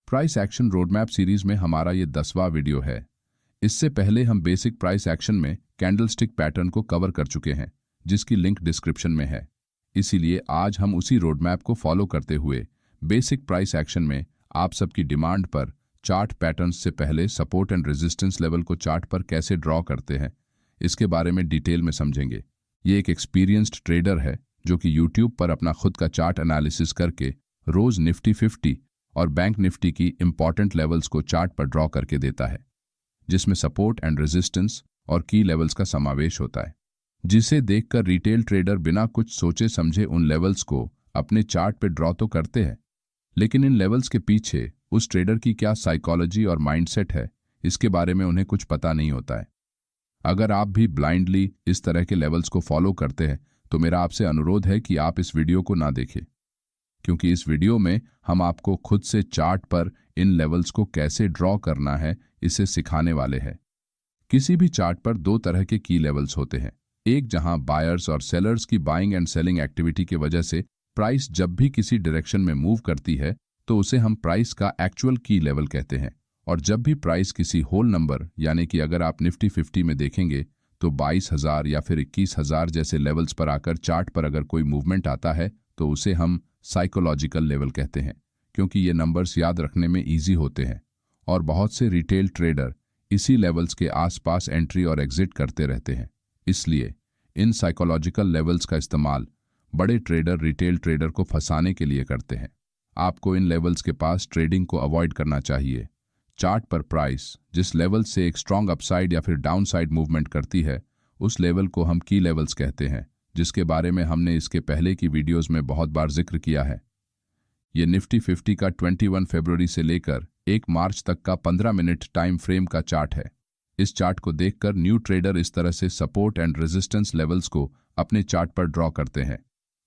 Price action roadmap series में हमारा ये 10वां वीडियो है। इससे पहले हम बेसिक प्राइस एक्शन में कैंडलस्टिक पैटर्न को कवर कर चुके हैं, जिसकी लिंक डिस्क्रिप्शन में है। इसीलिए आज हम उसी रोडमैप को फॉलो करते हुए बेसिक प्राइस एक्शन में आप सबकी डिमांड पर चार्ट पैटर्न्स से पहले सपोर्ट एंड रेजिस्टेंस लेवल को चार्ट पर कैसे ड्रॉ करते हैं, इसके बारे में डिटेल में समझेंगे। ये एक एक्सपीरियंस्ड ट्रेडर है जो कि यूट्यूब पर अपना खुद का चार्ट एनालिसिस करके रोज निफ्टी 50 और बैंक निफ्टी की इंपॉर्टेंट लेवल्स को चार्ट पर ड्रॉ करके देता है, जिसमें सपोर्ट एंड रेजिस्टेंस और की लेवल्स का समावेश होता है, जिसे देखकर रिटेल ट्रेडर बिना कुछ सोचे समझे उन लेवल्स को अपने चार्ट पे ड्रॉ तो करते हैं, लेकिन इन लेवल्स के पीछे उस ट्रेडर की क्या साइकोलॉजी और माइंडसेट है, इसके बारे में उन्हें कुछ पता नहीं होता है। अगर आप भी ब्लाइंडली इस तरह के लेवल्स को फॉलो करते हैं तो मेरा आपसे अनुरोध है कि आप इस वीडियो को ना देखें, क्योंकि इस वीडियो में हम आपको खुद से चार्ट पर इन लेवल्स को कैसे ड्रॉ करना है इसे सिखाने वाले हैं। किसी भी चार्ट पर दो तरह के की लेवल्स होते हैं, एक जहां बायर्स और सेलर्स की बाइंग एंड सेलिंग एक्टिविटी की वजह से प्राइस जब भी किसी डायरेक्शन में मूव करती है तो उसे हम प्राइस का एक्चुअल की लेवल कहते हैं, और जब भी प्राइस किसी होल नंबर यानी कि अगर आप निफ्टी 50 में देखेंगे तो 22,000 या फिर 21,000 जैसे लेवल्स पर आकर चार्ट पर अगर कोई मूवमेंट आता है तो उसे हम साइकोलॉजिकल लेवल कहते हैं, क्योंकि ये नंबर्स याद रखने में ईजी होते हैं और बहुत से रिटेल ट्रेडर इसी लेवल्स के आसपास एंट्री और एग्जिट करते रहते हैं। इसलिए इन साइकोलॉजिकल लेवल्स का इस्तेमाल बड़े ट्रेडर रिटेल ट्रेडर को फंसाने के लिए करते हैं। आपको इन लेवल्स के पास ट्रेडिंग को अवॉइड करना चाहिए। चार्ट पर प्राइस जिस लेवल से एक स्ट्रॉन्ग अपसाइड या फिर डाउनसाइड मूवमेंट करती है उस लेवल को हम की लेवल्स कहते हैं, जिसके बारे में हमने इसके पहले की वीडियोस में बहुत बार जिक्र किया है। ये निफ्टी 50 का 21 फरवरी से लेकर 1 मार्च तक का 15 मिनट टाइम फ्रेम का चार्ट है। इस चार्ट को देखकर न्यू ट्रेडर इस तरह से सपोर्ट एंड रेजिस्टेंस लेवल्स को अपने चार्ट पर ड्रॉ करते हैं।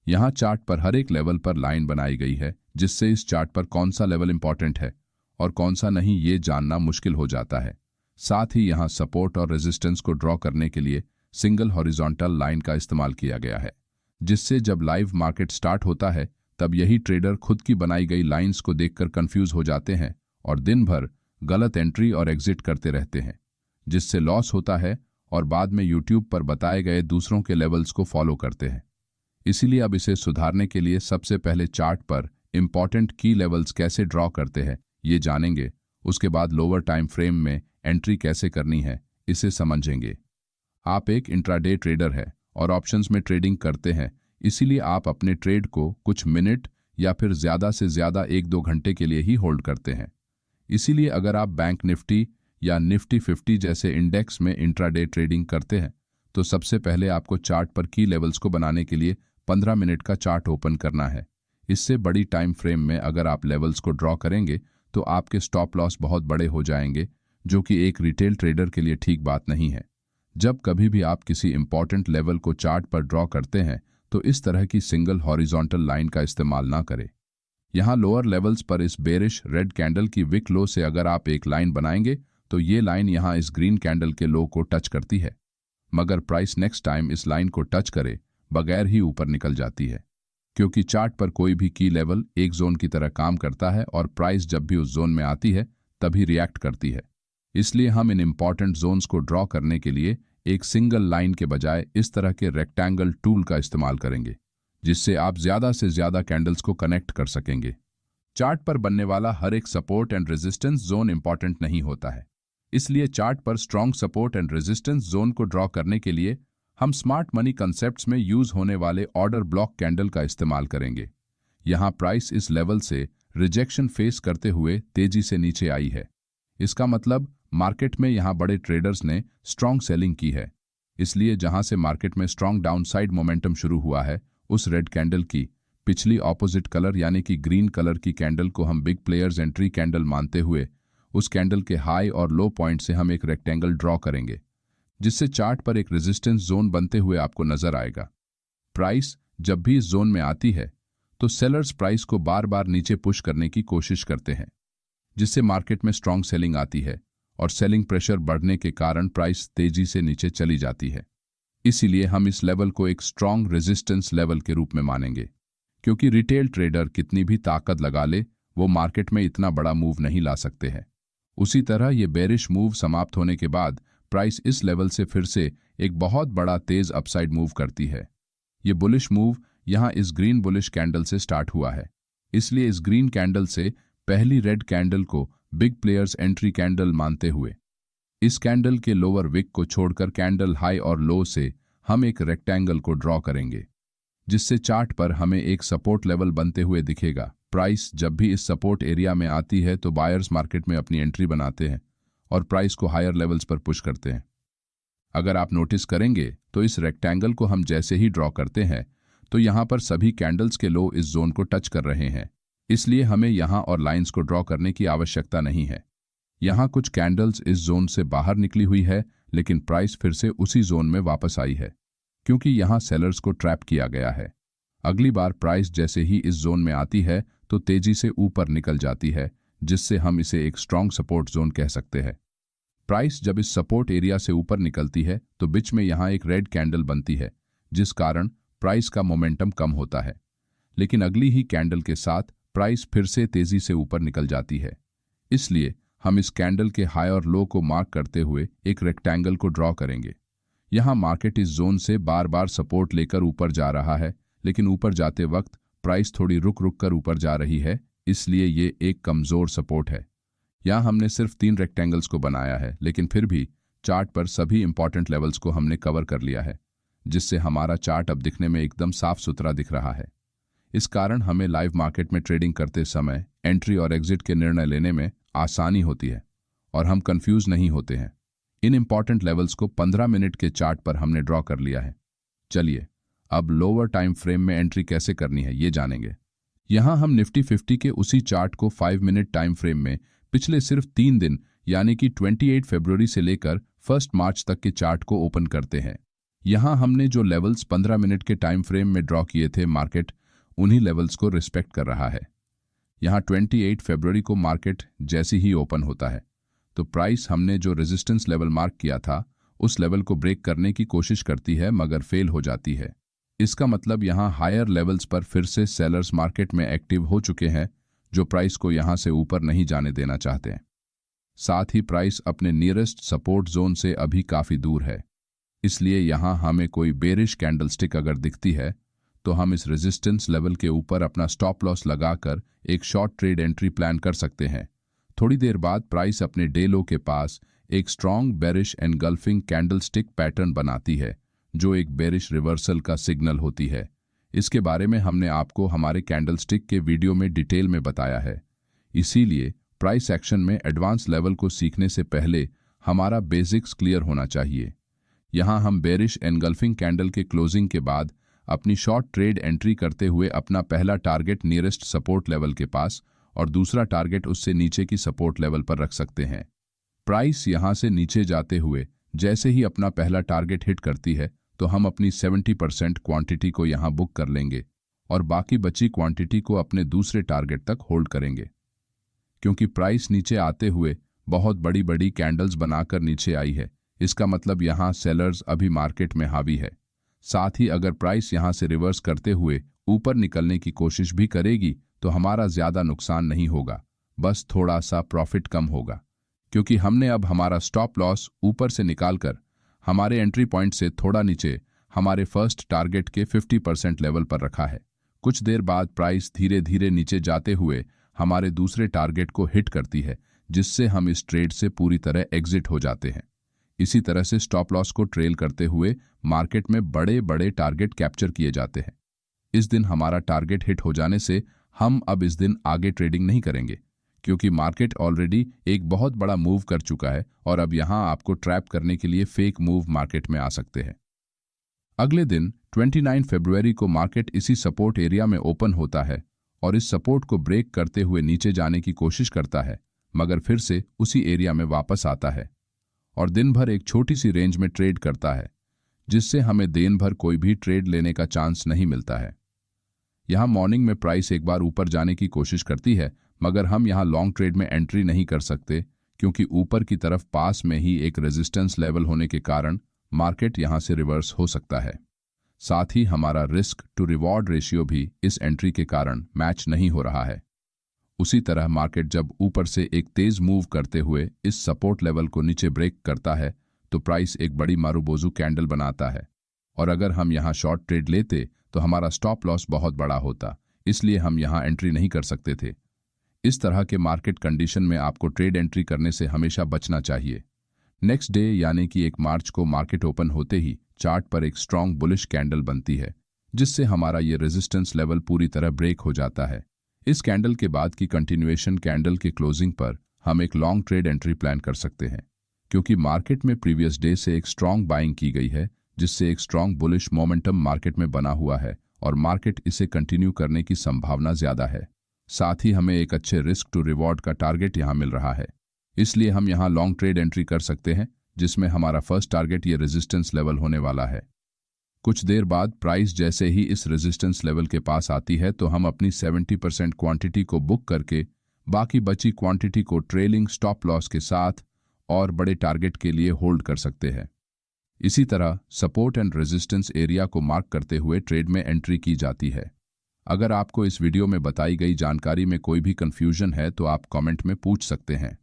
यहाँ चार्ट पर हर एक लेवल पर लाइन बनाई गई है, जिससे इस चार्ट पर कौन सा लेवल इंपॉर्टेंट है और कौन सा नहीं ये जानना मुश्किल हो जाता है। साथ ही यहाँ सपोर्ट और रेजिस्टेंस को ड्रॉ करने के लिए सिंगल हॉरिजॉन्टल लाइन का इस्तेमाल किया गया है, जिससे जब लाइव मार्केट स्टार्ट होता है तब यही ट्रेडर खुद की बनाई गई लाइंस को देखकर कंफ्यूज हो जाते हैं और दिन भर गलत एंट्री और एग्जिट करते रहते हैं, जिससे लॉस होता है और बाद में यूट्यूब पर बताए गए दूसरों के लेवल्स को फॉलो करते हैं। इसीलिए अब इसे सुधारने के लिए सबसे पहले चार्ट पर इंपॉर्टेंट की लेवल्स कैसे ड्रॉ करते हैं ये जानेंगे। उसके बाद लोअर टाइम फ्रेम में एंट्री कैसे करनी है इसे समझेंगे। आप एक इंट्राडे ट्रेडर है और ऑप्शंस में ट्रेडिंग करते हैं, इसीलिए आप अपने ट्रेड को कुछ मिनट या फिर ज़्यादा से ज़्यादा 1-2 घंटे के लिए ही होल्ड करते हैं। इसीलिए अगर आप बैंक निफ्टी या निफ्टी 50 जैसे इंडेक्स में इंट्राडे ट्रेडिंग करते हैं तो सबसे पहले आपको चार्ट पर की लेवल्स को बनाने के लिए 15 मिनट का चार्ट ओपन करना है। इससे बड़ी टाइम फ्रेम में अगर आप लेवल्स को ड्रॉ करेंगे तो आपके स्टॉप लॉस बहुत बड़े हो जाएंगे, जो कि एक रिटेल ट्रेडर के लिए ठीक बात नहीं है। जब कभी भी आप किसी इंपॉर्टेंट लेवल को चार्ट पर ड्रॉ करते हैं तो इस तरह की सिंगल हॉरिजॉन्टल लाइन का इस्तेमाल ना करें। यहाँ लोअर लेवल्स पर इस बेरिश रेड कैंडल की विक लो से अगर आप एक लाइन बनाएंगे तो ये लाइन यहाँ इस ग्रीन कैंडल के लो को टच करती है, मगर प्राइस नेक्स्ट टाइम इस लाइन को टच करे बगैर ही ऊपर निकल जाती है, क्योंकि चार्ट पर कोई भी की लेवल एक जोन की तरह काम करता है और प्राइस जब भी उस जोन में आती है तभी रिएक्ट करती है। इसलिए हम इन इंपॉर्टेंट जोन्स को ड्रॉ करने के लिए एक सिंगल लाइन के बजाय इस तरह के रेक्टेंगल टूल का इस्तेमाल करेंगे, जिससे आप ज़्यादा से ज़्यादा कैंडल्स को कनेक्ट कर सकेंगे। चार्ट पर बनने वाला हर एक support and resistance zone important नहीं होता है, इसलिए चार्ट पर strong support and resistance zone को ड्रॉ करने के लिए हम स्मार्ट मनी कंसेप्ट्स में यूज होने वाले ऑर्डर ब्लॉक कैंडल का इस्तेमाल करेंगे। यहाँ प्राइस इस लेवल से रिजेक्शन फेस करते हुए तेजी से नीचे आई है। इसका मतलब मार्केट में यहाँ बड़े ट्रेडर्स ने स्ट्रॉन्ग सेलिंग की है। इसलिए जहाँ से मार्केट में स्ट्रॉन्ग डाउनसाइड मोमेंटम शुरू हुआ है उस रेड कैंडल की पिछली ऑपोजिट कलर यानी कि ग्रीन कलर की कैंडल को हम बिग प्लेयर्स एंट्री कैंडल मानते हुए उस कैंडल के हाई और लो पॉइंट से हम एक रेक्टेंगल ड्रॉ करेंगे, जिससे चार्ट पर एक रेजिस्टेंस जोन बनते हुए आपको नजर आएगा। प्राइस जब भी इस जोन में आती है तो सेलर्स प्राइस को बार बार नीचे पुश करने की कोशिश करते हैं, जिससे मार्केट में स्ट्रॉन्ग सेलिंग आती है और सेलिंग प्रेशर बढ़ने के कारण प्राइस तेजी से नीचे चली जाती है। इसीलिए हम इस लेवल को एक स्ट्रॉन्ग रेजिस्टेंस लेवल के रूप में मानेंगे, क्योंकि रिटेल ट्रेडर कितनी भी ताकत लगा ले वो मार्केट में इतना बड़ा मूव नहीं ला सकते हैं। उसी तरह ये बेरिश मूव समाप्त होने के बाद प्राइस इस लेवल से फिर से एक बहुत बड़ा तेज अपसाइड मूव करती है। ये बुलिश मूव यहाँ इस ग्रीन बुलिश कैंडल से स्टार्ट हुआ है, इसलिए इस ग्रीन कैंडल से पहली रेड कैंडल को बिग प्लेयर्स एंट्री कैंडल मानते हुए इस कैंडल के लोअर विक को छोड़कर कैंडल हाई और लो से हम एक रेक्टेंगल को ड्रॉ करेंगे, जिससे चार्ट पर हमें एक सपोर्ट लेवल बनते हुए दिखेगा। प्राइस जब भी इस सपोर्ट एरिया में आती है तो बायर्स मार्केट में अपनी एंट्री बनाते हैं और प्राइस को हायर लेवल्स पर पुश करते हैं। अगर आप नोटिस करेंगे तो इस रेक्टेंगल को हम जैसे ही ड्रॉ करते हैं तो यहाँ पर सभी कैंडल्स के लो इस जोन को टच कर रहे हैं, इसलिए हमें यहाँ और लाइंस को ड्रॉ करने की आवश्यकता नहीं है। यहाँ कुछ कैंडल्स इस जोन से बाहर निकली हुई है, लेकिन प्राइस फिर से उसी जोन में वापस आई है क्योंकि यहाँ सेलर्स को ट्रैप किया गया है। अगली बार प्राइस जैसे ही इस जोन में आती है तो तेजी से ऊपर निकल जाती है, जिससे हम इसे एक स्ट्रॉन्ग सपोर्ट जोन कह सकते हैं। प्राइस जब इस सपोर्ट एरिया से ऊपर निकलती है तो बीच में यहाँ एक रेड कैंडल बनती है, जिस कारण प्राइस का मोमेंटम कम होता है, लेकिन अगली ही कैंडल के साथ प्राइस फिर से तेजी से ऊपर निकल जाती है। इसलिए हम इस कैंडल के हाई और लो को मार्क करते हुए एक रेक्टेंगल को ड्रॉ करेंगे। यहाँ मार्केट इस जोन से बार बार सपोर्ट लेकर ऊपर जा रहा है, लेकिन ऊपर जाते वक्त प्राइस थोड़ी रुक रुक कर ऊपर जा रही है, इसलिए ये एक कमज़ोर सपोर्ट है। यहाँ हमने सिर्फ 3 रेक्टेंगल्स को बनाया है, लेकिन फिर भी चार्ट पर सभी इंपॉर्टेंट लेवल्स को हमने कवर कर लिया है, जिससे हमारा चार्ट अब दिखने में एकदम साफ सुथरा दिख रहा है। इस कारण हमें लाइव मार्केट में ट्रेडिंग करते समय एंट्री और एग्जिट के निर्णय लेने में आसानी होती है और हम कंफ्यूज नहीं होते हैं। इन इंपॉर्टेंट लेवल्स को 15 मिनट के चार्ट पर हमने ड्रॉ कर लिया है। चलिए अब लोअर टाइम फ्रेम में एंट्री कैसे करनी है ये जानेंगे। यहाँ हम निफ्टी 50 के उसी चार्ट को 5 मिनट टाइम फ्रेम में पिछले सिर्फ 3 दिन यानी कि 28 फरवरी से लेकर 1 मार्च तक के चार्ट को ओपन करते हैं। यहाँ हमने जो लेवल्स 15 मिनट के टाइम फ्रेम में ड्रॉ किए थे, मार्केट उन्हीं लेवल्स को रिस्पेक्ट कर रहा है। यहाँ 28 फरवरी को मार्केट जैसे ही ओपन होता है तो प्राइस हमने जो रेजिस्टेंस लेवल मार्क किया था उस लेवल को ब्रेक करने की कोशिश करती है, मगर फेल हो जाती है। इसका मतलब यहाँ हायर लेवल्स पर फिर से सेलर्स मार्केट में एक्टिव हो चुके हैं, जो प्राइस को यहाँ से ऊपर नहीं जाने देना चाहते हैं। साथ ही प्राइस अपने नियरेस्ट सपोर्ट जोन से अभी काफ़ी दूर है, इसलिए यहाँ हमें कोई बेरिश कैंडलस्टिक अगर दिखती है तो हम इस रेजिस्टेंस लेवल के ऊपर अपना स्टॉप लॉस लगाकर एक शॉर्ट ट्रेड एंट्री प्लान कर सकते हैं। थोड़ी देर बाद प्राइस अपने डे लो के पास एक strong bearish engulfing candlestick pattern बनाती है, जो एक बेरिश रिवर्सल का सिग्नल होती है। इसके बारे में हमने आपको हमारे कैंडलस्टिक के वीडियो में डिटेल में बताया है। इसीलिए प्राइस एक्शन में एडवांस लेवल को सीखने से पहले हमारा बेसिक्स क्लियर होना चाहिए। यहाँ हम बेरिश एनगल्फिंग कैंडल के क्लोजिंग के बाद अपनी शॉर्ट ट्रेड एंट्री करते हुए अपना पहला टारगेट नियरेस्ट सपोर्ट लेवल के पास और दूसरा टारगेट उससे नीचे की सपोर्ट लेवल पर रख सकते हैं। प्राइस यहाँ से नीचे जाते हुए जैसे ही अपना पहला टारगेट हिट करती है तो हम अपनी 70% क्वांटिटी को यहाँ बुक कर लेंगे और बाकी बची क्वांटिटी को अपने दूसरे टारगेट तक होल्ड करेंगे। क्योंकि प्राइस नीचे आते हुए बहुत बड़ी बड़ी कैंडल्स बनाकर नीचे आई है, इसका मतलब यहाँ सेलर्स अभी मार्केट में हावी है। साथ ही अगर प्राइस यहाँ से रिवर्स करते हुए ऊपर निकलने की कोशिश भी करेगी तो हमारा ज़्यादा नुकसान नहीं होगा, बस थोड़ा सा प्रॉफिट कम होगा, क्योंकि हमने अब हमारा स्टॉप लॉस ऊपर से निकालकर हमारे एंट्री पॉइंट से थोड़ा नीचे हमारे फर्स्ट टारगेट के 50% लेवल पर रखा है। कुछ देर बाद प्राइस धीरे धीरे नीचे जाते हुए हमारे दूसरे टारगेट को हिट करती है, जिससे हम इस ट्रेड से पूरी तरह एग्जिट हो जाते हैं। इसी तरह से स्टॉप लॉस को ट्रेल करते हुए मार्केट में बड़े बड़े टारगेट कैप्चर किए जाते हैं। इस दिन हमारा टारगेट हिट हो जाने से हम अब इस दिन आगे ट्रेडिंग नहीं करेंगे, क्योंकि मार्केट ऑलरेडी एक बहुत बड़ा मूव कर चुका है और अब यहाँ आपको ट्रैप करने के लिए फेक मूव मार्केट में आ सकते हैं। अगले दिन 29 फरवरी को मार्केट इसी सपोर्ट एरिया में ओपन होता है और इस सपोर्ट को ब्रेक करते हुए नीचे जाने की कोशिश करता है, मगर फिर से उसी एरिया में वापस आता है और दिन भर एक छोटी सी रेंज में ट्रेड करता है, जिससे हमें दिन भर कोई भी ट्रेड लेने का चांस नहीं मिलता है। यहाँ मॉर्निंग में प्राइस एक बार ऊपर जाने की कोशिश करती है, मगर हम यहाँ लॉन्ग ट्रेड में एंट्री नहीं कर सकते, क्योंकि ऊपर की तरफ पास में ही एक रेजिस्टेंस लेवल होने के कारण मार्केट यहाँ से रिवर्स हो सकता है। साथ ही हमारा रिस्क टू रिवॉर्ड रेशियो भी इस एंट्री के कारण मैच नहीं हो रहा है। उसी तरह मार्केट जब ऊपर से एक तेज मूव करते हुए इस सपोर्ट लेवल को नीचे ब्रेक करता है तो प्राइस एक बड़ी मारूबोजू कैंडल बनाता है, और अगर हम यहाँ शॉर्ट ट्रेड लेते तो हमारा स्टॉप लॉस बहुत बड़ा होता, इसलिए हम यहाँ एंट्री नहीं कर सकते थे। इस तरह के मार्केट कंडीशन में आपको ट्रेड एंट्री करने से हमेशा बचना चाहिए। नेक्स्ट डे यानी कि 1 मार्च को मार्केट ओपन होते ही चार्ट पर एक स्ट्रॉन्ग बुलिश कैंडल बनती है, जिससे हमारा ये रेजिस्टेंस लेवल पूरी तरह ब्रेक हो जाता है। इस कैंडल के बाद की कंटिन्यूएशन कैंडल के क्लोजिंग पर हम एक लॉन्ग ट्रेड एंट्री प्लान कर सकते हैं, क्योंकि मार्केट में प्रीवियस डे से एक स्ट्रॉन्ग बाइंग की गई है, जिससे एक स्ट्रॉन्ग बुलिश मोमेंटम मार्केट में बना हुआ है और मार्केट इसे कंटिन्यू करने की संभावना ज्यादा है। साथ ही हमें एक अच्छे रिस्क टू रिवॉर्ड का टारगेट यहाँ मिल रहा है, इसलिए हम यहाँ लॉन्ग ट्रेड एंट्री कर सकते हैं, जिसमें हमारा फर्स्ट टारगेट ये रेजिस्टेंस लेवल होने वाला है। कुछ देर बाद प्राइस जैसे ही इस रेजिस्टेंस लेवल के पास आती है तो हम अपनी 70% क्वांटिटी को बुक करके बाकी बची क्वांटिटी को ट्रेलिंग स्टॉप लॉस के साथ और बड़े टारगेट के लिए होल्ड कर सकते हैं। इसी तरह सपोर्ट एंड रेजिस्टेंस एरिया को मार्क करते हुए ट्रेड में एंट्री की जाती है। अगर आपको इस वीडियो में बताई गई जानकारी में कोई भी कंफ्यूजन है तो आप कमेंट में पूछ सकते हैं।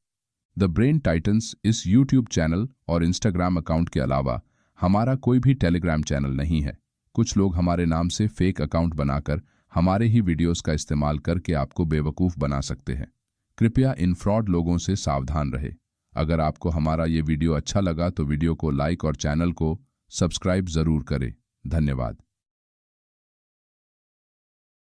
द ब्रेन टाइटन्स इस यूट्यूब चैनल और इंस्टाग्राम अकाउंट के अलावा हमारा कोई भी टेलीग्राम चैनल नहीं है। कुछ लोग हमारे नाम से फेक अकाउंट बनाकर हमारे ही वीडियोस का इस्तेमाल करके आपको बेवकूफ़ बना सकते हैं। कृपया इन फ्रॉड लोगों से सावधान रहे। अगर आपको हमारा ये वीडियो अच्छा लगा तो वीडियो को लाइक और चैनल को सब्सक्राइब ज़रूर करें। धन्यवाद।